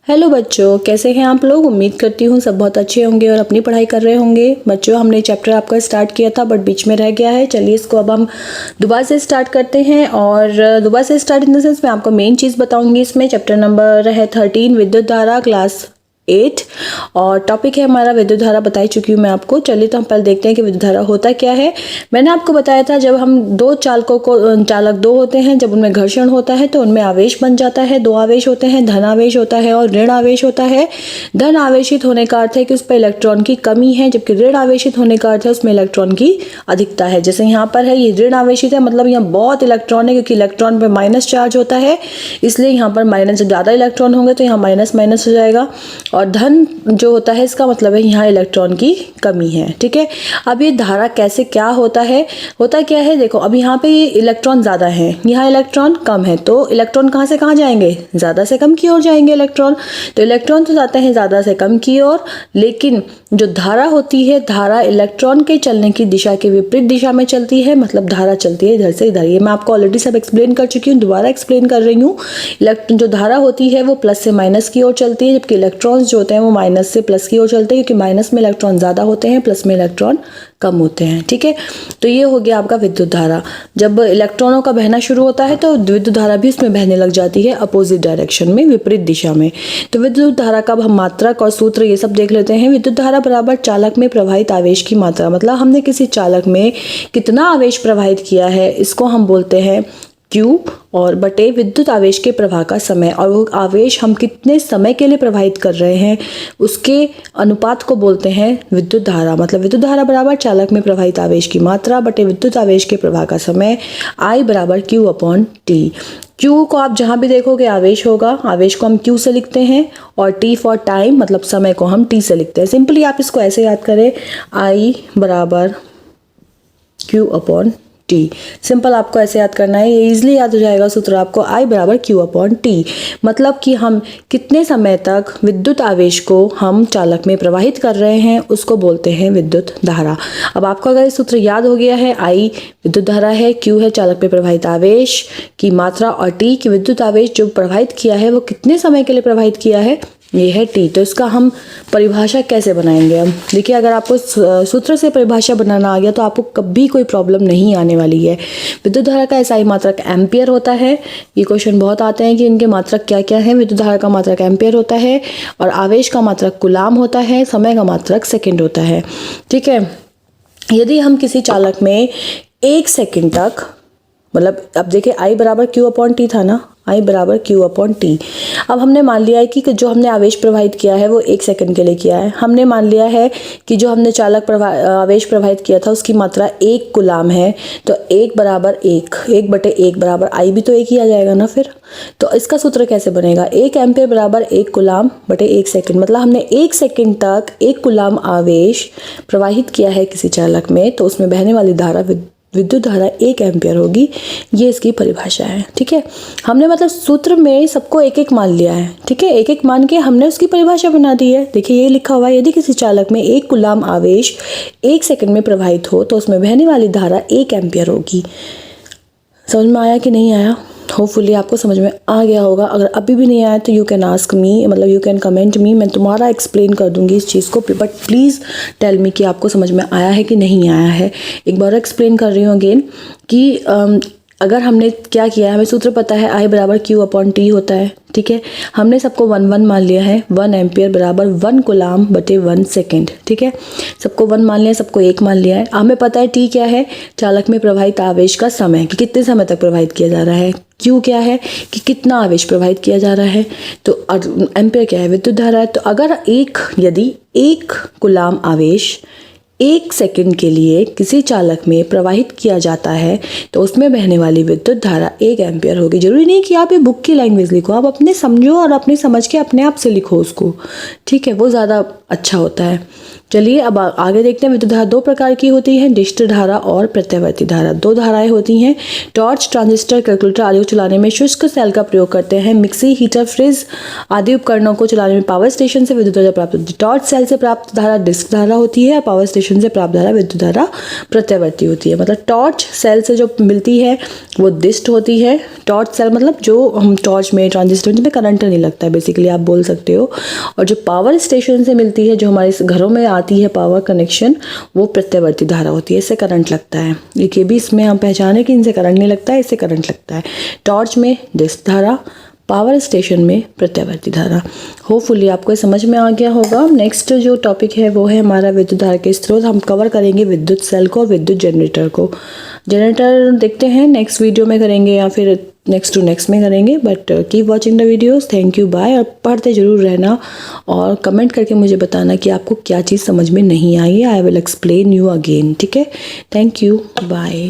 Hello बच्चों, कैसे हैं आप लोग। उम्मीद करती हूँ सब बहुत अच्छे होंगे और अपनी पढ़ाई कर रहे होंगे। बच्चों, हमने चैप्टर आपका स्टार्ट किया था बट बीच में रह गया है। चलिए इसको अब हम दोबारा से स्टार्ट करते हैं। और दोबारा से स्टार्ट इन द सेंस मैं आपको मेन चीज़ बताऊंगी। इसमें चैप्टर नंबर है 13 विद्युत धारा, क्लास 8 और टॉपिक है हमारा विद्युत धारा। बताई चुकी हूँ मैं आपको। चलिए तो हम पहले देखते हैं कि विद्युत धारा होता क्या है। मैंने आपको बताया था जब हम दो चालकों को, चालक दो होते हैं, जब उनमें घर्षण होता है तो उनमें आवेश बन जाता है। दो आवेश होते हैं, धन आवेश होता है और ऋण आवेश होता है। धन आवेशित होने का अर्थ है कि उस पर इलेक्ट्रॉन की कमी है, जबकि ऋण आवेशित होने का अर्थ है उसमें इलेक्ट्रॉन की अधिकता है। जैसे यहाँ पर है, ये ऋण आवेशित है, मतलब यहाँ बहुत इलेक्ट्रॉन है, क्योंकि इलेक्ट्रॉन पे माइनस चार्ज होता है, इसलिए यहाँ पर माइनस, जब ज़्यादा इलेक्ट्रॉन होंगे तो यहाँ माइनस माइनस हो जाएगा। और धन जो होता है इसका मतलब है यहाँ इलेक्ट्रॉन की कमी है। ठीक है, अब ये धारा कैसे क्या होता है, होता क्या है, देखो अब यहाँ पे ये इलेक्ट्रॉन ज़्यादा है, यहाँ इलेक्ट्रॉन कम है, तो इलेक्ट्रॉन कहाँ से कहाँ जाएंगे, ज़्यादा से कम की ओर जाएंगे इलेक्ट्रॉन। तो इलेक्ट्रॉन तो जाते हैं ज़्यादा से कम की ओर, लेकिन जो धारा होती है, धारा इलेक्ट्रॉन के चलने की दिशा के विपरीत दिशा में चलती है। मतलब धारा चलती है इधर से इधर। ये मैं आपको ऑलरेडी सब एक्सप्लेन कर चुकी हूँ, दोबारा एक्सप्लेन कर रही हूँ। जो धारा होती है वो प्लस से माइनस की ओर चलती है, जबकि इलेक्ट्रॉन्स जो होते हैं वो माइनस से प्लस की ओर चलते हैं, क्योंकि माइनस में इलेक्ट्रॉन ज़्यादा होते हैं, प्लस में इलेक्ट्रॉन कम होते हैं। ठीक है, तो ये हो गया आपका विद्युत धारा। जब इलेक्ट्रॉनों का बहना शुरू होता है तो विद्युत धारा भी उसमें बहने लग जाती है, अपोजिट डायरेक्शन में, विपरीत दिशा में। तो विद्युत धारा का हम मात्रक और सूत्र ये सब देख लेते हैं। विद्युत धारा बराबर चालक में प्रवाहित आवेश की मात्रा। मतलब हमने किसी चालक में कितना आवेश प्रवाहित किया है, इसको हम बोलते हैं Q, और बटे विद्युत आवेश के प्रवाह का समय। और वो आवेश हम कितने समय के लिए प्रवाहित कर रहे हैं, उसके अनुपात को बोलते हैं विद्युत धारा। मतलब विद्युत धारा बराबर चालक में प्रवाहित आवेश की मात्रा बटे विद्युत आवेश के प्रवाह का समय, I बराबर Q/T। Q को आप जहाँ भी देखोगे आवेश होगा, आवेश को हम Q से लिखते हैं, और T फॉर टाइम, मतलब समय को हम T से लिखते हैं। सिंपली आप इसको ऐसे याद करें, I बराबर Q/T। सिंपल आपको ऐसे याद करना है, ये इजीली याद हो जाएगा सूत्र आपको। I बराबर Q/T, मतलब कि हम कितने समय तक विद्युत आवेश को हम चालक में प्रवाहित कर रहे हैं, उसको बोलते हैं विद्युत धारा। अब आपको अगर ये सूत्र याद हो गया है, I विद्युत धारा है, Q है चालक में प्रवाहित आवेश की मात्रा, और T की विद्युत आवेश जो प्रवाहित किया है वो कितने समय के लिए प्रवाहित किया है, ये है T। तो इसका हम परिभाषा कैसे बनाएंगे। अब देखिए, अगर आपको सूत्र से परिभाषा बनाना आ गया तो आपको कभी कोई प्रॉब्लम नहीं आने वाली है। विद्युत धारा का एसआई मात्रक एम्पियर होता है। ये क्वेश्चन बहुत आते हैं कि इनके मात्रक क्या क्या है। विद्युत धारा का मात्रक एम्पियर होता है, और आवेश का मात्रक कूलाम होता है, समय का मात्रक सेकेंड होता है। ठीक है, यदि हम किसी चालक में 1 सेकेंड तक, मतलब अब देखिए I बराबर Q/T था ना, I बराबर Q/T। अब हमने मान लिया है कि जो हमने आवेश प्रवाहित किया है वो 1 सेकंड के लिए किया है। हमने मान लिया है कि जो हमने आवेश प्रवाहित किया था उसकी मात्रा 1 कूलाम है, तो 1 बराबर 1 बटे 1 बराबर I भी तो 1 ही आ जाएगा ना फिर। तो इसका सूत्र कैसे बनेगा, 1 एम्पियर बराबर 1 कूलाम बटे 1 सेकंड। मतलब हमने 1 सेकंड तक 1 कूलाम आवेश प्रवाहित किया है किसी चालक में, तो उसमें बहने वाली धारा, विद्युत धारा 1 एम्पियर होगी। ये इसकी परिभाषा है। ठीक है, हमने मतलब सूत्र में सबको एक एक मान लिया है। ठीक है, एक एक मान के हमने उसकी परिभाषा बना दी है। देखिए ये लिखा हुआ है, यदि किसी चालक में 1 कूलाम आवेश 1 सेकंड में प्रवाहित हो तो उसमें बहने वाली धारा 1 एम्पियर होगी। समझ में आया कि नहीं आया? होपफुली आपको समझ में आ गया होगा। अगर अभी भी नहीं आया तो यू कैन आस्क मी, मतलब यू कैन कमेंट मी, मैं तुम्हारा एक्सप्लेन कर दूंगी इस चीज़ को। बट प्लीज़ टेल मी कि आपको समझ में आया है कि नहीं आया है। एक बार एक्सप्लेन कर रही हूँ अगेन कि अगर हमने क्या किया है, हमें सूत्र पता है I बराबर Q/T होता है। ठीक है, हमने सबको 1 मान लिया है। 1 एम्पियर बराबर 1 कूलाम बटे 1 सेकेंड। ठीक है, सबको 1 मान लिया, सबको 1 मान लिया है। हमें पता है T क्या है, चालक में प्रवाहित आवेश का समय, कि कितने समय तक प्रवाहित किया जा रहा है। Q क्या है, कि कितना आवेश प्रवाहित किया जा रहा है। तो एम्पियर क्या है, विद्युत धारा है। तो अगर यदि 1 कूलाम आवेश 1 सेकंड के लिए किसी चालक में प्रवाहित किया जाता है तो उसमें बहने वाली विद्युत धारा 1 एम्पियर होगी। जरूरी नहीं कि आप ये बुक की लैंग्वेज लिखो, आप अपने समझो और अपने समझ के अपने आप से लिखो उसको। ठीक है, वो ज़्यादा अच्छा होता है। चलिए अब आगे देखते हैं। विद्युत धारा दो प्रकार की होती है, डिश धारा और प्रत्यावर्ती धारा। दो धाराएं होती हैं। टॉर्च, ट्रांजिस्टर, कैलकुलेटर आदि को चलाने में शुष्क सेल का प्रयोग करते हैं। मिक्सी, हीटर, फ्रिज आदि उपकरणों को चलाने में पावर स्टेशन से विद्युत धारा प्राप्त होती है। टॉर्च सेल से प्राप्त धारा डिस्क धारा होती है और पावर स्टेशन से प्राप्त धारा विद्युत धारा प्रत्यावर्ती होती है। मतलब टॉर्च सेल से जो मिलती है वो डिस्ट होती है। टॉर्च सेल मतलब जो हम टॉर्च में, ट्रांजिस्टर में करंट नहीं लगता है बेसिकली, आप बोल सकते हो। और जो पावर स्टेशन से मिलती है, जो हमारे घरों में आती है पावर कनेक्शन, वो प्रत्यावर्ती धारा होती है, इससे करंट लगता है। ये भी इसमें हम पहचाने कि इनसे करंट नहीं लगता है, इससे करंट लगता है। टॉर्च में डिस्क धारा, पावर स्टेशन में प्रत्यावर्ती धारा। होपफुली आपको समझ में आ गया होगा। नेक्स्ट जो टॉपिक है वो है हमारा विद्युत धारा के स्रोत। हम कवर करेंगे विद्युत सेल को और विद्युत जनरेटर को। जनरेटर देखते हैं नेक्स्ट वीडियो में करेंगे या फिर नेक्स्ट टू नेक्स्ट में करेंगे। But keep watching the videos. Thank you, bye. और पढ़ते जरूर रहना और कमेंट करके मुझे बताना कि आपको क्या चीज़ समझ में नहीं आई है। I will explain you again, ठीक है। Thank you, bye.